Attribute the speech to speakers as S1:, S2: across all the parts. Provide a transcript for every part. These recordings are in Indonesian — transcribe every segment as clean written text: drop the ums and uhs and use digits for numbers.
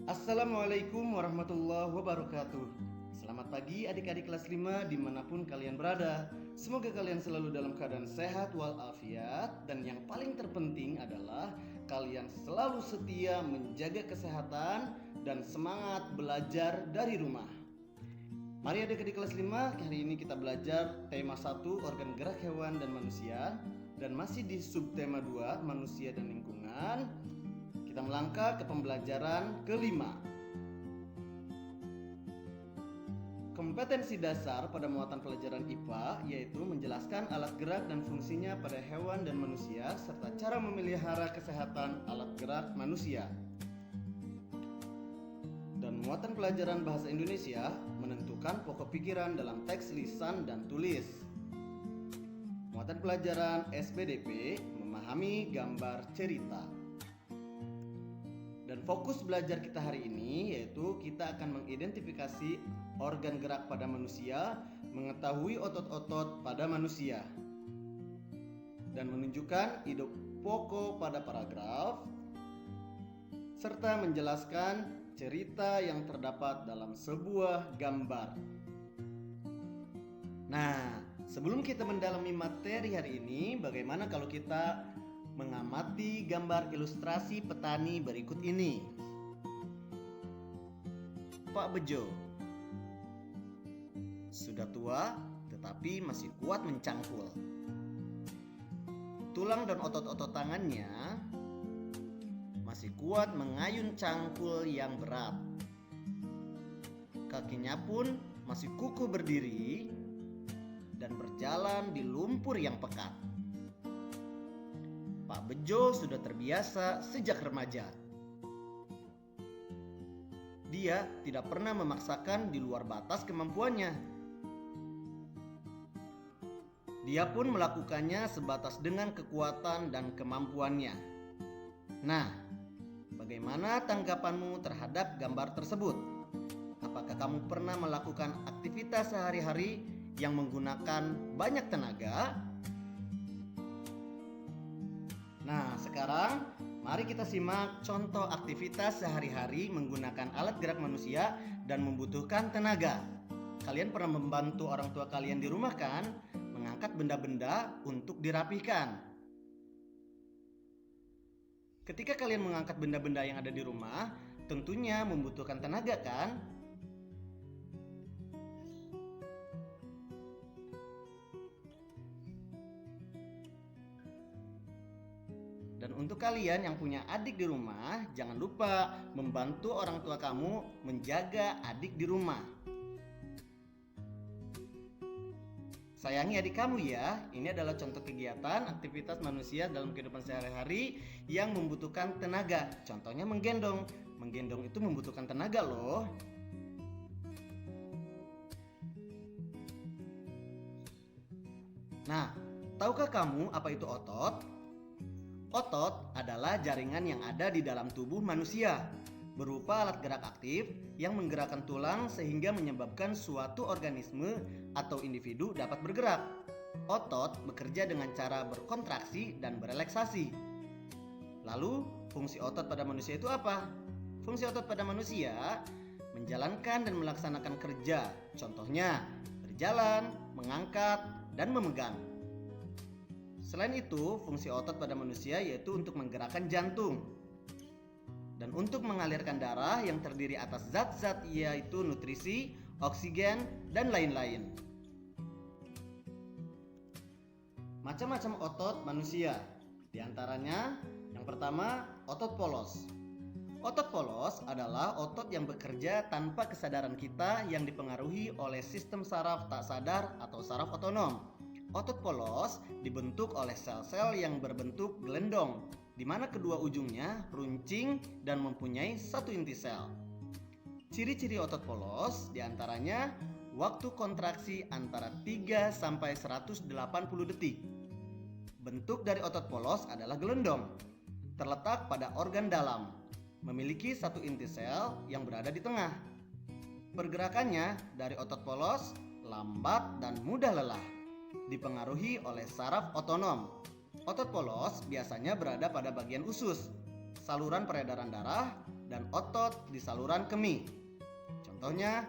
S1: Assalamualaikum warahmatullahi wabarakatuh. Selamat pagi adik-adik kelas 5 dimanapun kalian berada. Semoga kalian selalu dalam keadaan sehat walafiat. Dan yang paling terpenting adalah kalian selalu setia menjaga kesehatan dan semangat belajar dari rumah. Mari adik-adik kelas 5, hari ini kita belajar tema 1 organ gerak hewan dan manusia. Dan masih di subtema 2 manusia dan lingkungan. Kita melangkah ke pembelajaran kelima. Kompetensi dasar pada muatan pelajaran IPA yaitu menjelaskan alat gerak dan fungsinya pada hewan dan manusia serta cara memelihara kesehatan alat gerak manusia. Dan muatan pelajaran bahasa Indonesia menentukan pokok pikiran dalam teks lisan dan tulis. Muatan pelajaran SPDP memahami gambar cerita. Dan fokus belajar kita hari ini yaitu kita akan mengidentifikasi organ gerak pada manusia, mengetahui otot-otot pada manusia, dan menunjukkan ide pokok pada paragraf, serta menjelaskan cerita yang terdapat dalam sebuah gambar. Nah, sebelum kita mendalami materi hari ini, bagaimana kalau kita mengamati gambar ilustrasi petani berikut ini. Pak Bejo sudah tua tetapi masih kuat mencangkul. Tulang dan otot-otot tangannya masih kuat mengayun cangkul yang berat. Kakinya pun masih kukuh berdiri dan berjalan di lumpur yang pekat. Pak Bejo sudah terbiasa sejak remaja. Dia tidak pernah memaksakan di luar batas kemampuannya. Dia pun melakukannya sebatas dengan kekuatan dan kemampuannya. Nah, bagaimana tanggapanmu terhadap gambar tersebut? Apakah kamu pernah melakukan aktivitas sehari-hari yang menggunakan banyak tenaga? Nah, sekarang mari kita simak contoh aktivitas sehari-hari menggunakan alat gerak manusia dan membutuhkan tenaga. Kalian pernah membantu orang tua kalian di rumah kan? Mengangkat benda-benda untuk dirapihkan. Ketika kalian mengangkat benda-benda yang ada di rumah, tentunya membutuhkan tenaga kan? Dan untuk kalian yang punya adik di rumah, jangan lupa membantu orang tua kamu menjaga adik di rumah. Sayangi adik kamu ya. Ini adalah contoh kegiatan aktivitas manusia dalam kehidupan sehari-hari yang membutuhkan tenaga. Contohnya menggendong. Menggendong itu membutuhkan tenaga loh. Nah, tahukah kamu apa itu otot? Otot adalah jaringan yang ada di dalam tubuh manusia, berupa alat gerak aktif yang menggerakkan tulang sehingga menyebabkan suatu organisme atau individu dapat bergerak. Otot bekerja dengan cara berkontraksi dan berelaksasi. Lalu, fungsi otot pada manusia itu apa? Fungsi otot pada manusia menjalankan dan melaksanakan kerja, contohnya berjalan, mengangkat, dan memegang. Selain itu, fungsi otot pada manusia yaitu untuk menggerakkan jantung dan untuk mengalirkan darah yang terdiri atas zat-zat yaitu nutrisi, oksigen, dan lain-lain. Macam-macam otot manusia. Di antaranya, yang pertama, otot polos. Otot polos adalah otot yang bekerja tanpa kesadaran kita yang dipengaruhi oleh sistem saraf tak sadar atau saraf otonom. Otot polos dibentuk oleh sel-sel yang berbentuk gelendong, di mana kedua ujungnya runcing dan mempunyai satu inti sel. Ciri-ciri otot polos diantaranya waktu kontraksi antara 3 sampai 180 detik. Bentuk dari otot polos adalah gelendong, terletak pada organ dalam, memiliki satu inti sel yang berada di tengah. Pergerakannya dari otot polos lambat dan mudah lelah, dipengaruhi oleh saraf otonom. Otot polos biasanya berada pada bagian usus, saluran peredaran darah, dan otot di saluran kemih. Contohnya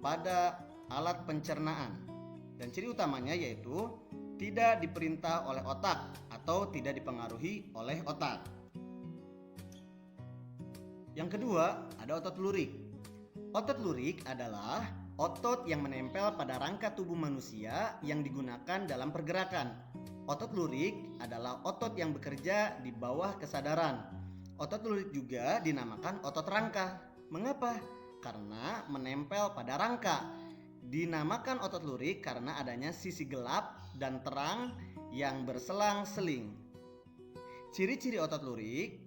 S1: pada alat pencernaan. Dan ciri utamanya yaitu tidak diperintah oleh otak atau tidak dipengaruhi oleh otak. Yang kedua, ada otot lurik. Otot lurik adalah otot yang menempel pada rangka tubuh manusia yang digunakan dalam pergerakan. Otot lurik adalah otot yang bekerja di bawah kesadaran. Otot lurik juga dinamakan otot rangka. Mengapa? Karena menempel pada rangka. Dinamakan otot lurik karena adanya sisi gelap dan terang yang berselang-seling. Ciri-ciri otot lurik: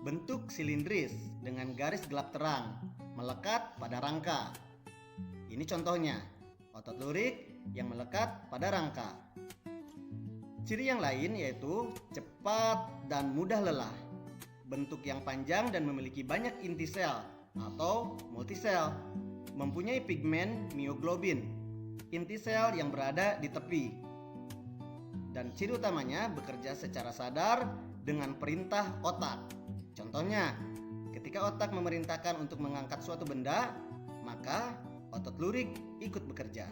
S1: bentuk silindris dengan garis gelap terang, melekat pada rangka. Ini contohnya, otot lurik yang melekat pada rangka. Ciri yang lain yaitu cepat dan mudah lelah. Bentuk yang panjang dan memiliki banyak inti sel atau multisel. Mempunyai pigmen mioglobin, inti sel yang berada di tepi. Dan ciri utamanya bekerja secara sadar dengan perintah otak. Contohnya, ketika otak memerintahkan untuk mengangkat suatu benda, maka otot lurik ikut bekerja.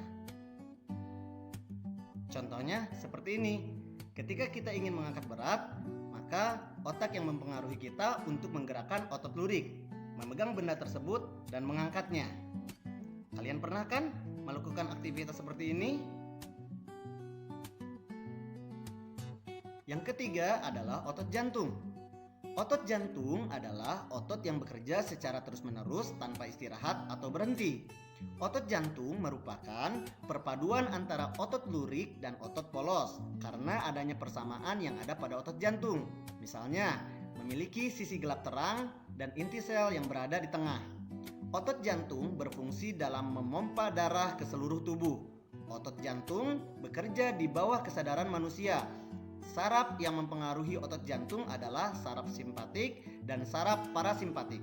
S1: Contohnya seperti ini. Ketika kita ingin mengangkat berat, maka otak yang mempengaruhi kita untuk menggerakkan otot lurik, memegang benda tersebut dan mengangkatnya. Kalian pernah kan melakukan aktivitas seperti ini? Yang ketiga adalah otot jantung. Otot jantung adalah otot yang bekerja secara terus-menerus tanpa istirahat atau berhenti. Otot jantung merupakan perpaduan antara otot lurik dan otot polos karena adanya persamaan yang ada pada otot jantung. Misalnya, memiliki sisi gelap terang dan inti sel yang berada di tengah. Otot jantung berfungsi dalam memompa darah ke seluruh tubuh. Otot jantung bekerja di bawah kesadaran manusia. Saraf yang mempengaruhi otot jantung adalah saraf simpatik dan saraf parasimpatik.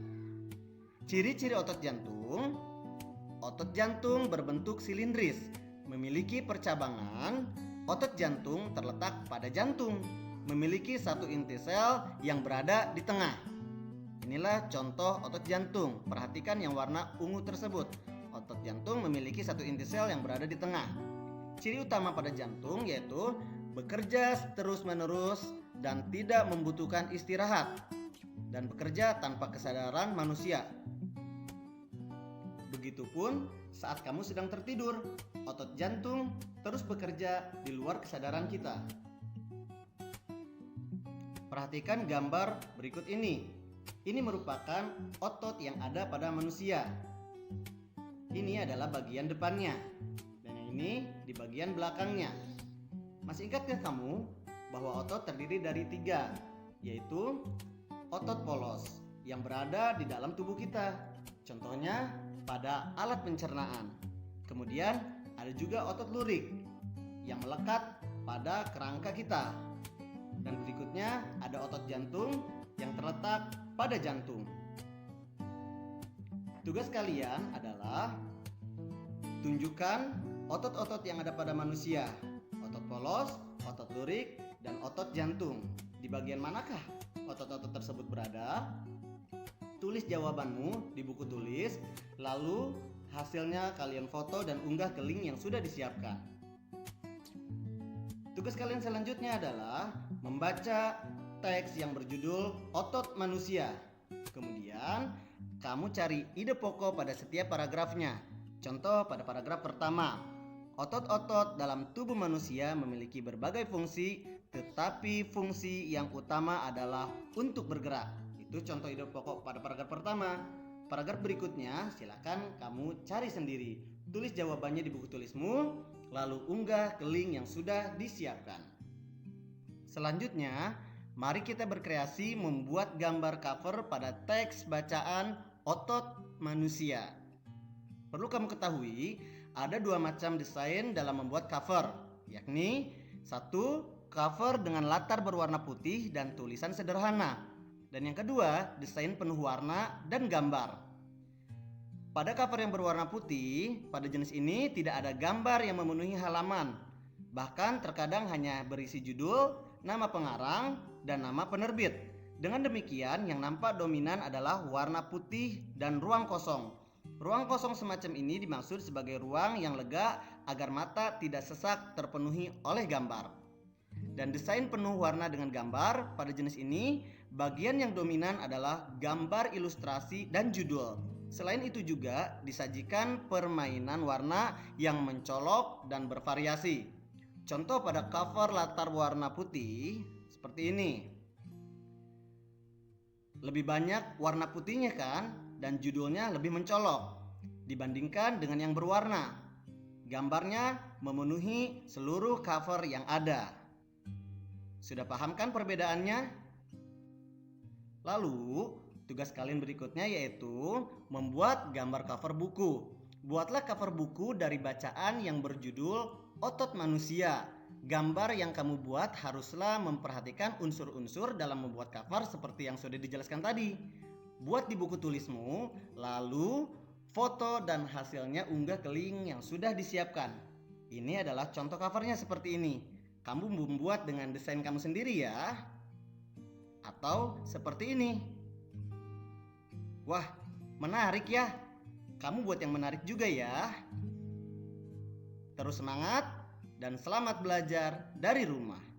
S1: Ciri-ciri otot jantung berbentuk silindris, memiliki percabangan. Otot jantung terletak pada jantung, memiliki satu inti sel yang berada di tengah. Inilah contoh otot jantung. Perhatikan yang warna ungu tersebut. Otot jantung memiliki satu inti sel yang berada di tengah. Ciri utama pada jantung yaitu bekerja terus-menerus dan tidak membutuhkan istirahat, dan bekerja tanpa kesadaran manusia. Begitupun saat kamu sedang tertidur, otot jantung terus bekerja di luar kesadaran kita. Perhatikan gambar berikut ini. Ini merupakan otot yang ada pada manusia. Ini adalah bagian depannya, dan yang ini di bagian belakangnya. Masih ingatkah kamu bahwa otot terdiri dari 3, yaitu otot polos yang berada di dalam tubuh kita. Contohnya pada alat pencernaan. Kemudian ada juga otot lurik yang melekat pada kerangka kita. Dan berikutnya ada otot jantung yang terletak pada jantung. Tugas kalian adalah tunjukkan otot-otot yang ada pada manusia. Otot polos, otot lurik, dan otot jantung. Di bagian manakah otot-otot tersebut berada? Tulis jawabanmu di buku tulis, lalu hasilnya kalian foto dan unggah ke link yang sudah disiapkan. Tugas kalian selanjutnya adalah membaca teks yang berjudul Otot Manusia. Kemudian, kamu cari ide pokok pada setiap paragrafnya. Contoh pada paragraf pertama, otot-otot dalam tubuh manusia memiliki berbagai fungsi, tetapi fungsi yang utama adalah untuk bergerak. Itu contoh ide pokok pada paragraf pertama. Paragraf berikutnya silakan kamu cari sendiri. Tulis jawabannya di buku tulismu, lalu unggah ke link yang sudah disiapkan. Selanjutnya, mari kita berkreasi membuat gambar cover pada teks bacaan otot manusia. Perlu kamu ketahui, ada 2 macam desain dalam membuat cover, yakni 1, cover dengan latar berwarna putih dan tulisan sederhana, dan yang kedua, desain penuh warna dan gambar. Pada cover yang berwarna putih, pada jenis ini tidak ada gambar yang memenuhi halaman, bahkan terkadang hanya berisi judul, nama pengarang, dan nama penerbit. Dengan demikian, yang nampak dominan adalah warna putih dan ruang kosong. Ruang kosong semacam ini dimaksud sebagai ruang yang lega agar mata tidak sesak terpenuhi oleh gambar. Dan desain penuh warna dengan gambar pada jenis ini, bagian yang dominan adalah gambar ilustrasi dan judul. Selain itu juga disajikan permainan warna yang mencolok dan bervariasi. Contoh pada cover latar warna putih seperti ini. Lebih banyak warna putihnya kan, dan judulnya lebih mencolok dibandingkan dengan yang berwarna. Gambarnya memenuhi seluruh cover yang ada. Sudah paham kan perbedaannya? Lalu, tugas kalian berikutnya yaitu membuat gambar cover buku. Buatlah cover buku dari bacaan yang berjudul Otot Manusia. Gambar yang kamu buat haruslah memperhatikan unsur-unsur dalam membuat cover seperti yang sudah dijelaskan tadi. Buat di buku tulismu, lalu foto dan hasilnya unggah ke link yang sudah disiapkan. Ini adalah contoh covernya seperti ini. Kamu membuat dengan desain kamu sendiri ya. Atau seperti ini. Wah, menarik ya. Kamu buat yang menarik juga ya. Terus semangat dan selamat belajar dari rumah.